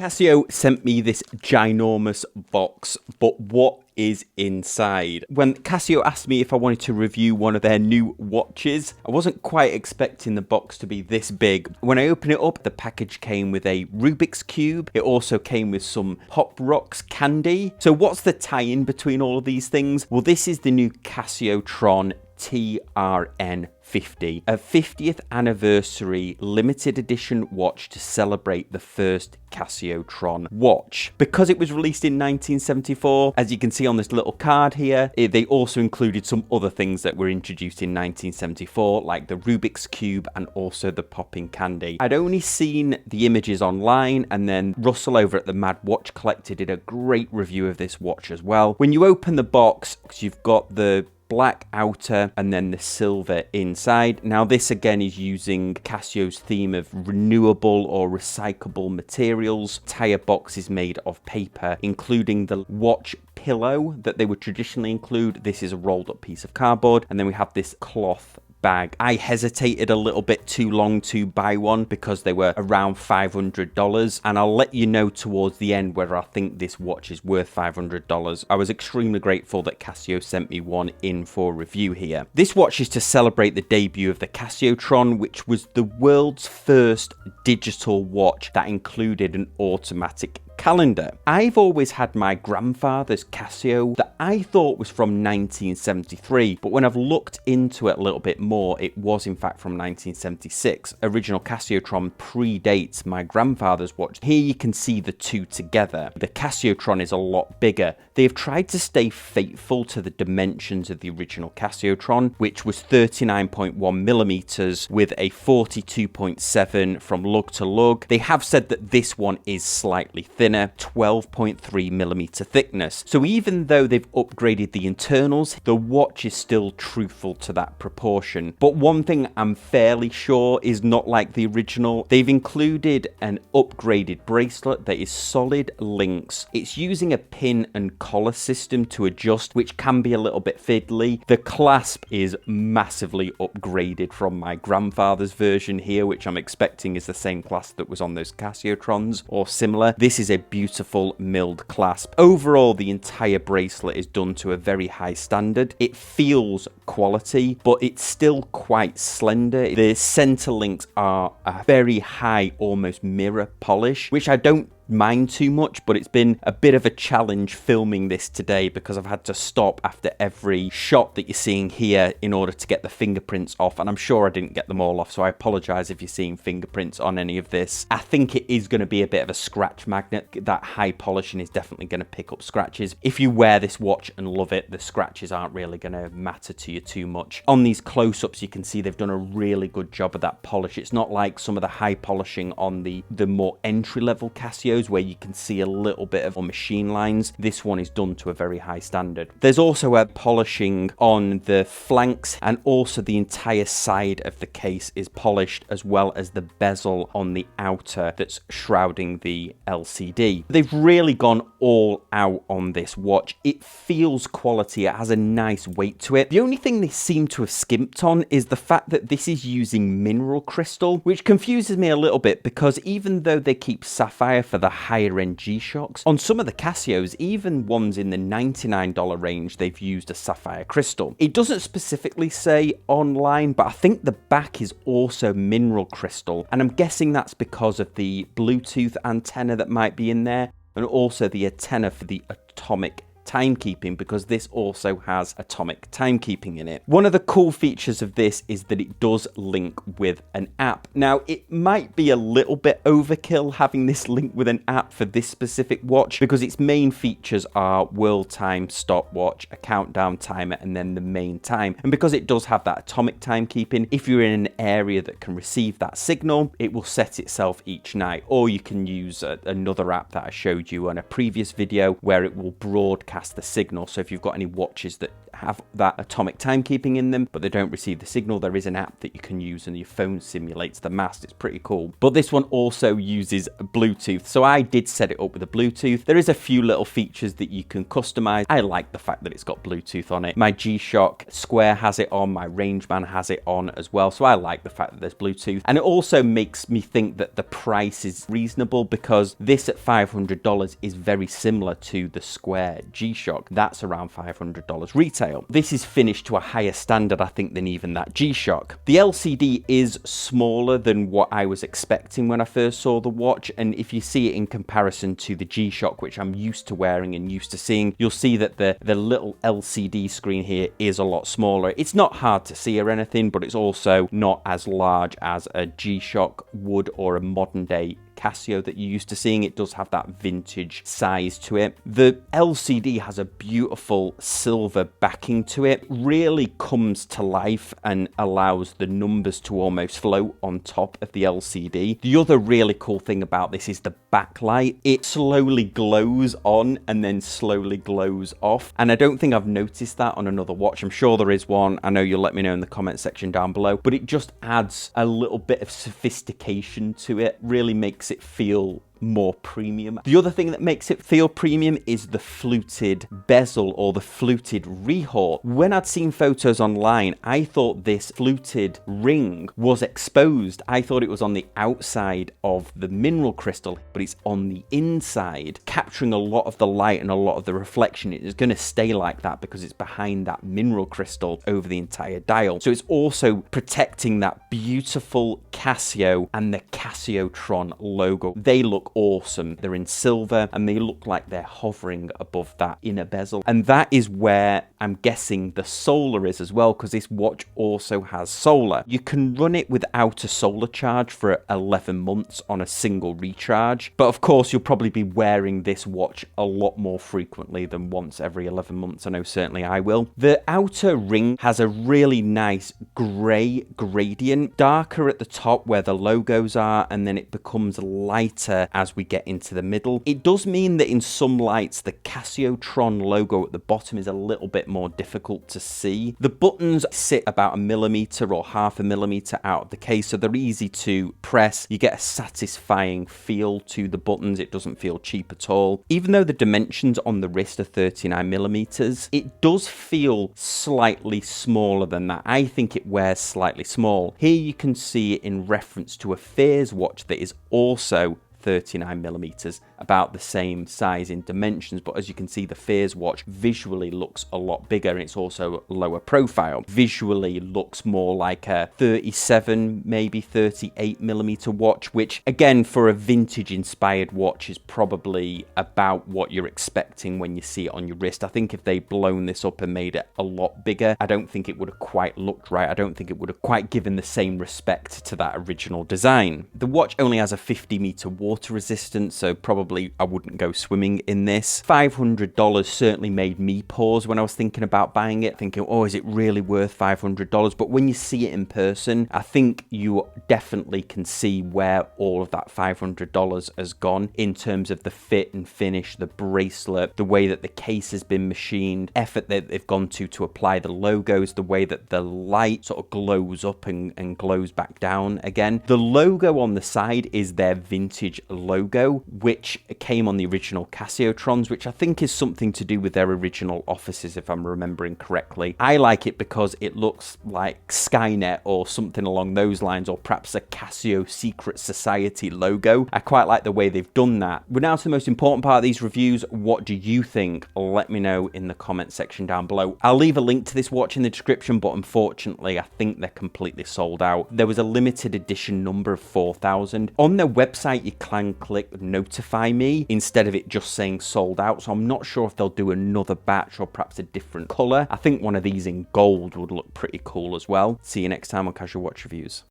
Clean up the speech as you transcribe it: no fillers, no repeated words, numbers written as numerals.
Casio sent me this ginormous box, but what is inside? When Casio asked me if I wanted to review one of their new watches, I wasn't quite expecting the box to be this big. When I opened it up, the package came with a Rubik's Cube. It also came with some Pop Rocks candy. So what's the tie-in between all of these things? Well, this is the new Casiotron TRN 50, a 50th anniversary limited edition watch to celebrate the first Casiotron watch. Because it was released in 1974, as you can see on this little card here, they also included some other things that were introduced in 1974, like the Rubik's Cube and also the popping candy. I'd only seen the images online, and then Russell over at the Mad Watch Collector did a great review of this watch as well. When you open the box, you've got the black outer and then the silver inside. Now this again is using Casio's theme of renewable or recyclable materials. Entire box is made of paper, including the watch pillow that they would traditionally include. This is a rolled up piece of cardboard, and then we have this cloth bag. I hesitated a little bit too long to buy one because they were around $500, and I'll let you know towards the end whether I think this watch is worth $500. I was extremely grateful that Casio sent me one in for review here. This watch is to celebrate the debut of the Casiotron, which was the world's first digital watch that included an automatic calendar. I've always had my grandfather's Casio that I thought was from 1973, but when I've looked into it a little bit more, it was in fact from 1976. Original Casiotron predates my grandfather's watch. Here you can see the two together. The Casiotron is a lot bigger. They've tried to stay faithful to the dimensions of the original Casiotron, which was 39.1 millimeters with a 42.7 from lug to lug. They have said that this one is slightly thinner, 12.3 millimeter thickness. So even though they've upgraded the internals, the watch is still truthful to that proportion. But one thing I'm fairly sure is not like the original. They've included an upgraded bracelet that is solid links. It's using a pin and collar system to adjust, which can be a little bit fiddly. The clasp is massively upgraded from my grandfather's version here, which I'm expecting is the same clasp that was on those Casiotrons or similar. This is a beautiful milled clasp. Overall, the entire bracelet is done to a very high standard. It feels quality, but it's still quite slender. The center links are a very high, almost mirror polish, which I don't mind too much, but it's been a bit of a challenge filming this today because I've had to stop after every shot that you're seeing here in order to get the fingerprints off, and I'm sure I didn't get them all off, so I apologize if you're seeing fingerprints on any of this. I think it is going to be a bit of a scratch magnet. That high polishing is definitely going to pick up scratches. If you wear this watch and love it, the scratches aren't really going to matter to you too much. On these close-ups, you can see they've done a really good job of that polish. It's not like some of the high polishing on the more entry-level Casios where you can see a little bit of machine lines. This one is done to a very high standard. There's also a polishing on the flanks, and also the entire side of the case is polished, as well as the bezel on the outer that's shrouding the LCD. They've really gone all out on this watch. It feels quality. It has a nice weight to it. The only thing they seem to have skimped on is the fact that this is using mineral crystal, which confuses me a little bit because even though they keep sapphire for the higher end G-Shocks, on some of the Casios, even ones in the $99 range, they've used a sapphire crystal. It doesn't specifically say online, but I think the back is also mineral crystal, and I'm guessing that's because of the Bluetooth antenna that might be in there, and also the antenna for the atomic timekeeping, because this also has atomic timekeeping in it. One of the cool features of this is that it does link with an app. Now, it might be a little bit overkill having this link with an app for this specific watch, because its main features are world time, stopwatch, a countdown timer, and then the main time. And because it does have that atomic timekeeping, if you're in an area that can receive that signal, it will set itself each night. Or you can use another app that I showed you on a previous video where it will broadcast the signal. So if you've got any watches that have that atomic timekeeping in them, but they don't receive the signal. There is an app that you can use and your phone simulates the mast. It's pretty cool. But this one also uses Bluetooth. So I did set it up with a Bluetooth. There is a few little features that you can customize. I like the fact that it's got Bluetooth on it. My G-Shock Square has it on, my Rangeman has it on as well. So I like the fact that there's Bluetooth. And it also makes me think that the price is reasonable, because this at $500 is very similar to the Square G-Shock. That's around $500 retail. This is finished to a higher standard, I think, than even that G-Shock. The LCD is smaller than what I was expecting when I first saw the watch, and if you see it in comparison to the G-Shock, which I'm used to wearing and used to seeing, you'll see that the little LCD screen here is a lot smaller. It's not hard to see or anything, but it's also not as large as a G-Shock would or a modern day Casio that you're used to seeing. It does have that vintage size to it. The LCD has a beautiful silver backing to it. It really comes to life and allows the numbers to almost float on top of the LCD. The other really cool thing about this is the backlight. It slowly glows on and then slowly glows off, and I don't think I've noticed that on another watch. I'm sure there is one. I know you'll let me know in the comment section down below, but it just adds a little bit of sophistication to it. Really makes it feel more premium. The other thing that makes it feel premium is the fluted bezel or the fluted rehaut. When I'd seen photos online, I thought this fluted ring was exposed. I thought it was on the outside of the mineral crystal, but it's on the inside, capturing a lot of the light and a lot of the reflection. It is going to stay like that because it's behind that mineral crystal over the entire dial. So it's also protecting that beautiful Casio and the Casiotron logo. They look awesome. They're in silver and they look like they're hovering above that inner bezel. And that is where I'm guessing the solar is as well, because this watch also has solar. You can run it without a solar charge for 11 months on a single recharge. But of course, you'll probably be wearing this watch a lot more frequently than once every 11 months. I know certainly I will. The outer ring has a really nice grey gradient, darker at the top where the logos are, and then it becomes lighter as we get into the middle. It does mean that in some lights, the Casiotron logo at the bottom is a little bit more difficult to see. The buttons sit about 1 millimeter or 0.5 millimeter out of the case, so they're easy to press. You get a satisfying feel to the buttons. It doesn't feel cheap at all. Even though the dimensions on the wrist are 39 millimeters, it does feel slightly smaller than that. I think it wears slightly small. Here you can see it in reference to a Fears watch that is also 39 millimeters, about the same size in dimensions, but as you can see, the Fears watch visually looks a lot bigger, and it's also lower profile. Visually looks more like a 37, maybe 38 millimeter watch, which again, for a vintage inspired watch, is probably about what you're expecting when you see it on your wrist. I think if they'd blown this up and made it a lot bigger, I don't think it would have quite looked right. I don't think it would have quite given the same respect to that original design. The watch only has a 50-meter water resistance, so probably I wouldn't go swimming in this. $500 certainly made me pause when I was thinking about buying it, thinking, oh, is it really worth $500? But when you see it in person, I think you definitely can see where all of that $500 has gone in terms of the fit and finish, the bracelet, the way that the case has been machined, effort that they've gone to apply the logos, the way that the light sort of glows up and glows back down again. The logo on the side is their vintage logo, which came on the original Casiotrons, which I think is something to do with their original offices, if I'm remembering correctly. I like it because it looks like Skynet or something along those lines, or perhaps a Casio Secret Society logo. I quite like the way they've done that. We're now to the most important part of these reviews. What do you think? Let me know in the comment section down below. I'll leave a link to this watch in the description, but unfortunately, I think they're completely sold out. There was a limited edition number of 4,000. On their website, you can click notify me instead of it just saying sold out, so I'm not sure if they'll do another batch or perhaps a different color. I think one of these in gold would look pretty cool as well. See you next time on Casual Watch Reviews.